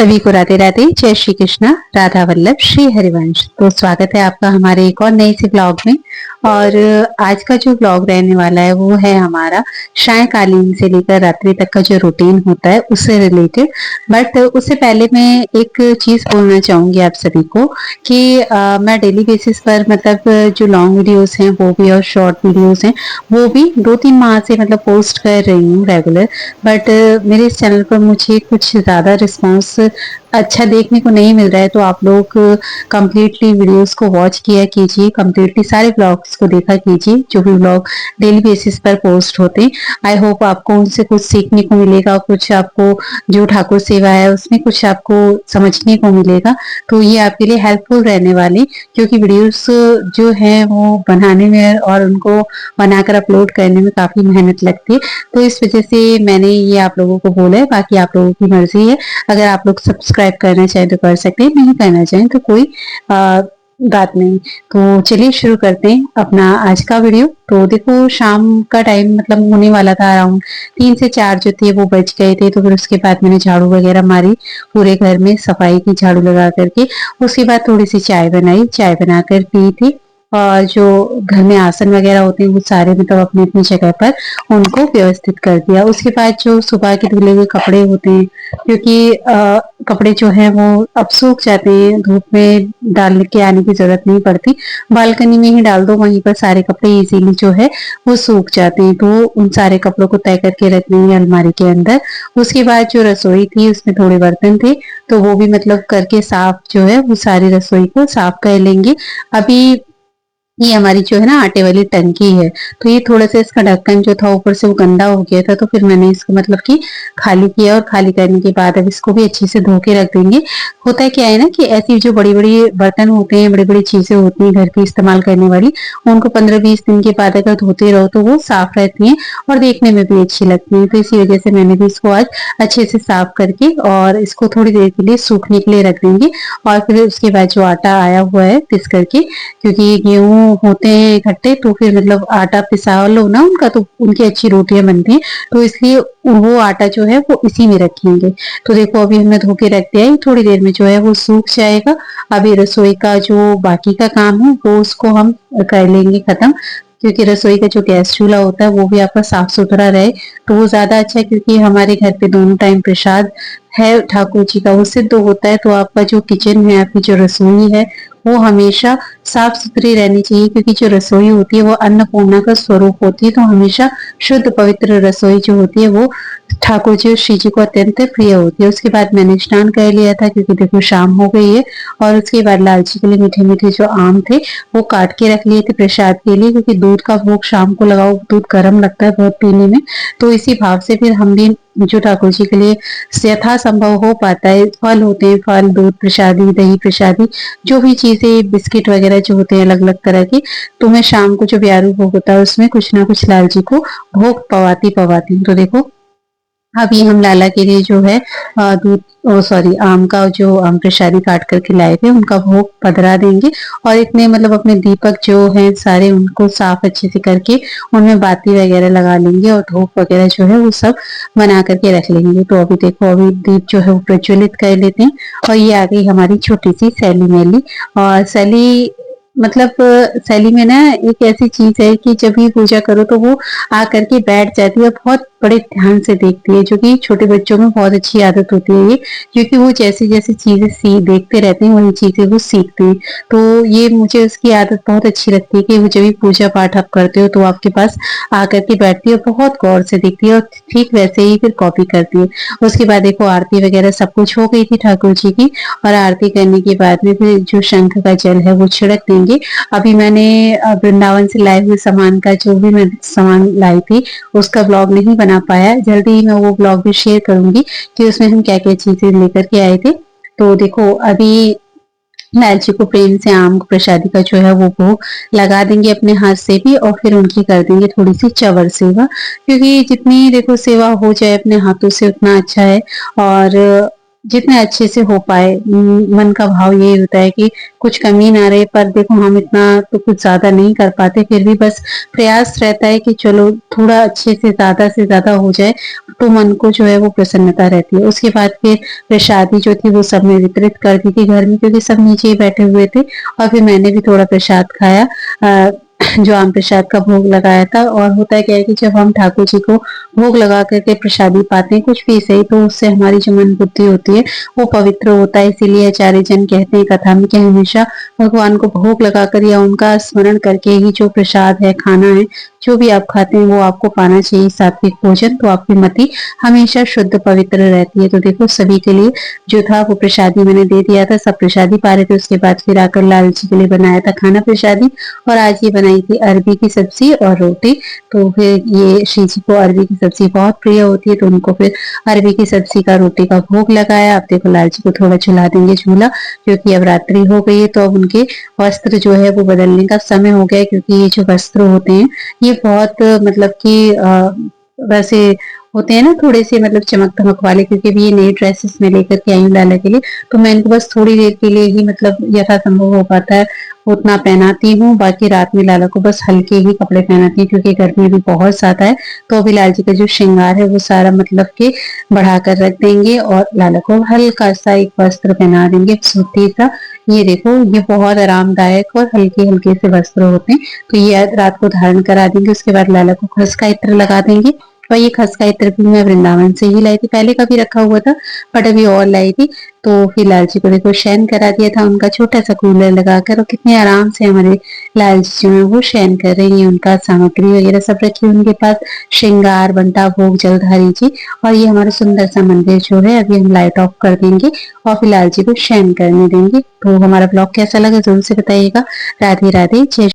सभी को राधे राधे। जय श्री कृष्णा, राधा वल्लभ, श्री हरिवंश। तो स्वागत है आपका हमारे एक और नए से ब्लॉग में। और आज का जो ब्लॉग रहने वाला है वो है हमारा सायंकालीन से लेकर रात्रि तक का जो रूटीन होता है उससे रिलेटेड। बट उससे पहले मैं एक चीज बोलना चाहूंगी आप सभी को कि मैं डेली बेसिस पर मतलब जो लॉन्ग वीडियोस हैं वो भी और शॉर्ट वीडियोस हैं वो भी 2-3 माह से मतलब पोस्ट कर रही हूँ रेगुलर। बट मेरे इस चैनल पर मुझे कुछ ज्यादा रिस्पांस अच्छा देखने को नहीं मिल रहा है। तो आप लोग कंप्लीटली वीडियोस को वॉच किया कीजिए, कंप्लीटली सारे ब्लॉग्स को देखा कीजिए जो भी ब्लॉग डेली बेसिस पर पोस्ट होते हैं। आई होप आपको उनसे कुछ सीखने को मिलेगा, कुछ आपको जो ठाकुर सेवा है उसमें कुछ आपको समझने को मिलेगा। तो ये आपके लिए हेल्पफुल रहने वाले, क्योंकि वीडियोस जो है वो बनाने में और उनको बनाकर अपलोड करने में काफी मेहनत लगती है। तो इस वजह से मैंने ये आप लोगों को बोला है, बाकी आप लोगों की मर्जी है। अगर आप लोग सब्सक्राइब करना चाहें तो कर सकते हैं, नहीं करना चाहें तो कोई बात नहीं। तो चलिए शुरू करते हैं अपना आज का वीडियो। तो देखो शाम का टाइम मतलब होने वाला था, अराउंड 3 से 4 जो थे वो बज गए थे। तो फिर उसके बाद मैंने झाड़ू वगैरह मारी, पूरे घर में सफाई की झाड़ू लगा करके। उसके बाद थोड़ी सी चाय बनाई, चाय बनाकर पी थी। और जो घर में आसन वगैरह होते हैं वो सारे मतलब अपनी अपनी जगह पर उनको व्यवस्थित कर दिया। उसके बाद जो सुबह के धुले हुए कपड़े होते हैं, क्योंकि कपड़े जो है वो अब सूख जाते हैं, धूप में डाल के आने की जरूरत नहीं पड़ती, बालकनी में ही डाल दो, वहीं पर सारे कपड़े इजीली जो है वो सूख जाते हैं। तो उन सारे कपड़ों को तय करके रख देंगे अलमारी के अंदर। उसके बाद जो रसोई थी उसमें थोड़े बर्तन थे तो वो भी मतलब करके साफ जो है वो सारी रसोई को साफ कर लेंगे। अभी ये हमारी जो है ना आटे वाली टंकी है, तो ये थोड़ा सा इसका ढक्कन जो था ऊपर से वो गंदा हो गया था। तो फिर मैंने इसको मतलब कि खाली किया, और खाली करने के बाद अब इसको भी अच्छे से धो के रख देंगे। होता है क्या है ना कि ऐसी जो बड़ी बड़ी बर्तन होते हैं, बड़ी बड़ी चीजें होती हैं घर की इस्तेमाल करने वाली, उनको 15-20 दिन के बाद अगर धोते रहो तो वो साफ रहती हैं और देखने में भी अच्छी लगती हैं। तो इसी वजह से मैंने भी इसको आज अच्छे से साफ करके और इसको थोड़ी देर के लिए सूखने के लिए रख देंगे। और फिर उसके बाद जो आटा आया हुआ है पिस करके, क्योंकि गेहूं होते हैं इकट्ठे तो फिर मतलब आटा पिसा लो ना उनका, तो उनकी अच्छी रोटियां बनती हैं। तो इसलिए वो आटा जो है वो इसी में रखेंगे। तो देखो अभी हमने धो के रख दिया है, थोड़ी देर में जो है वो सूख जाएगा। अभी रसोई का जो बाकी का काम है वो उसको हम कर लेंगे खत्म, क्योंकि रसोई का जो गैस चूल्हा होता है वो भी आपका साफ सुथरा रहे तो वो ज्यादा अच्छा है। क्योंकि हमारे घर पे दोनों टाइम प्रसाद है ठाकुर जी का, वो सिद्ध होता है। तो आपका जो किचन है, आपकी जो रसोई है वो हमेशा साफ सुथरी रहनी चाहिए, क्योंकि जो रसोई होती है वो अन्नपूर्णा का स्वरूप होती है। तो हमेशा शुद्ध पवित्र रसोई जो होती है वो ठाकुर जी और श्री जी को अत्यंत प्रिय होती है। उसके बाद मैंने स्नान कर लिया था, क्योंकि देखो शाम हो गई है। और उसके बाद लालची के लिए मीठे मीठे जो आम थे वो काट के रख लिए थे प्रसाद के लिए, क्योंकि दूध का भोग शाम को लगाओ, दूध गर्म लगता है बहुत पीने में। तो इसी भाव से फिर हम भी जो ठाकुर जी के लिए यथा संभव हो पाता है, फल होते हैं, फल, दूध प्रसादी, दही प्रसादी, जो भी चीजें, बिस्किट वगैरह जो होते हैं अलग अलग तरह के, तो मैं शाम को जो ब्यारू भोग होता है उसमें कुछ ना कुछ लाल जी को भोग पवाती हूँ। तो देखो अभी हम लाला के लिए जो है दूध सॉरी आम का जो आम प्रसादी काट करके लाए थे उनका भोग पधरा देंगे। और इतने मतलब अपने दीपक जो है सारे उनको साफ अच्छे से करके उनमें बाती वगैरह लगा लेंगे और धूप वगैरह जो है वो सब बना करके रख लेंगे। तो अभी देखो अभी दीप जो है वो प्रज्वलित कर लेते हैं। और ये आ गई हमारी छोटी सी सैली मैली। और सैली मतलब सैली में ना एक ऐसी चीज है कि जब भी पूजा करो तो वो आकर के बैठ जाती है, बहुत बड़े ध्यान से देखती है, जो कि छोटे बच्चों में बहुत अच्छी आदत होती है ये, क्योंकि वो जैसी जैसी चीजें देखते रहते हैं वही चीजें वो सीखते हैं। तो ये मुझे उसकी आदत बहुत अच्छी लगती है कि वो जब भी पूजा पाठ आप करते हो तो आपके पास आकर के बैठती है, बहुत गौर से देखती है और ठीक वैसे ही फिर कॉपी करती है। उसके बाद देखो आरती वगैरह सब कुछ हो गई थी ठाकुर जी की, और आरती करने के बाद में फिर जो शंख का जल है वो छिड़क देंगे। अभी मैंने वृंदावन से लाए हुए सामान का जो भी मैं सामान लाई थी उसका ब्लॉग नहीं बना पाया, जल्दी ही मैं वो ब्लॉग भी शेयर करूंगी कि उसमें हम क्या क्या चीजें लेकर के आए थे। तो देखो अभी लाल जी को प्रेम से आम प्रसादी का जो है वो भोग लगा देंगे अपने हाथ से भी, और फिर उनकी कर देंगे थोड़ी सी चवर सेवा, क्योंकि जितनी देखो सेवा हो जाए अपने हाथों से उतना अच्छा है। और जितने अच्छे से हो पाए, मन का भाव यही होता है कि कुछ कमी ना रहे। पर देखो हम इतना तो कुछ ज्यादा नहीं कर पाते, फिर भी बस प्रयास रहता है कि चलो थोड़ा अच्छे से ज्यादा हो जाए। तो मन को जो है वो प्रसन्नता रहती है। उसके बाद फिर प्रसादी जो थी वो सब में वितरित कर दी थी घर में, क्योंकि सब नीचे ही बैठे हुए थे। और फिर मैंने भी थोड़ा प्रसाद खाया, जो आम प्रसाद का भोग लगाया था। और होता है क्या है कि जब हम ठाकुर जी को भोग लगा करके प्रसादी पाते हैं, कुछ भी सही, तो उससे हमारी जो मन बुद्धि होती है वो पवित्र होता है। इसीलिए आचार्य जन कहते हैं कथा में कि हमेशा भगवान को भोग लगाकर या उनका स्मरण करके ही जो प्रसाद है, खाना है, जो भी आप खाते हैं वो आपको पाना चाहिए, सात्विक भोजन। तो आपकी मति हमेशा शुद्ध पवित्र रहती है। तो देखो सभी के लिए जो था वो प्रसादी मैंने दे दिया था, सब प्रसादी पा रहे थे। उसके बाद फिर आकर लाल जी के लिए बनाया था खाना प्रसादी, और आज ये बनाई थी अरबी की सब्जी और रोटी। तो फिर ये श्री जी को अरबी की सब्जी बहुत प्रिय होती है, तो उनको फिर अरबी की सब्जी का रोटी का भोग लगाया। अब देखो लाल जी को थोड़ा झुला देंगे झूला, क्योंकि अब रात्रि हो गई है, तो अब उनके वस्त्र जो है वो बदलने का समय हो गया है। क्योंकि ये जो वस्त्र होते हैं ये बहुत मतलब कि वैसे होते हैं ना, थोड़े से मतलब चमक धमक वाले, क्योंकि अभी ये नई ड्रेसेस में लेकर के आई हूँ लाला के लिए। तो मैं इनको बस थोड़ी देर के लिए ही मतलब यथासंभव हो पाता है उतना पहनाती हूँ। बाकी रात में लाला को बस हल्के ही कपड़े पहनाती हूँ, क्योंकि गर्मी भी बहुत ज्यादा है। तो अभी लाल जी का जो श्रृंगार है वो सारा मतलब कि बढ़ा कर रख देंगे, और लाला को हल्का सा एक वस्त्र पहना देंगे, सूती सा। ये देखो ये बहुत आरामदायक और हल्के हल्के से वस्त्र होते हैं, तो ये रात को धारण करा देंगे। उसके बाद लाला को खस का इत्र लगा देंगे। और ये खस का इत्र भी मैं वृंदावन से ही लाई थी, पहले का भी रखा हुआ था बट अभी और लाई थी। तो फिर लाल जी को देखो शयन करा दिया था उनका छोटा सा कूलर लगाकर, और कितने आराम से हमारे लाल जी जो है वो शयन कर रही है। उनका सामग्री वगैरह सब रखी उनके पास, श्रृंगार बंटा भोग जलधारी जी। और ये हमारा सुंदर सा मंदिर जो है अभी हम लाइट ऑफ कर देंगे और फिर लाल जी को शयन करने देंगे। तो हमारा ब्लॉग कैसा लगा जरूर से बताइएगा। राधे राधे, जय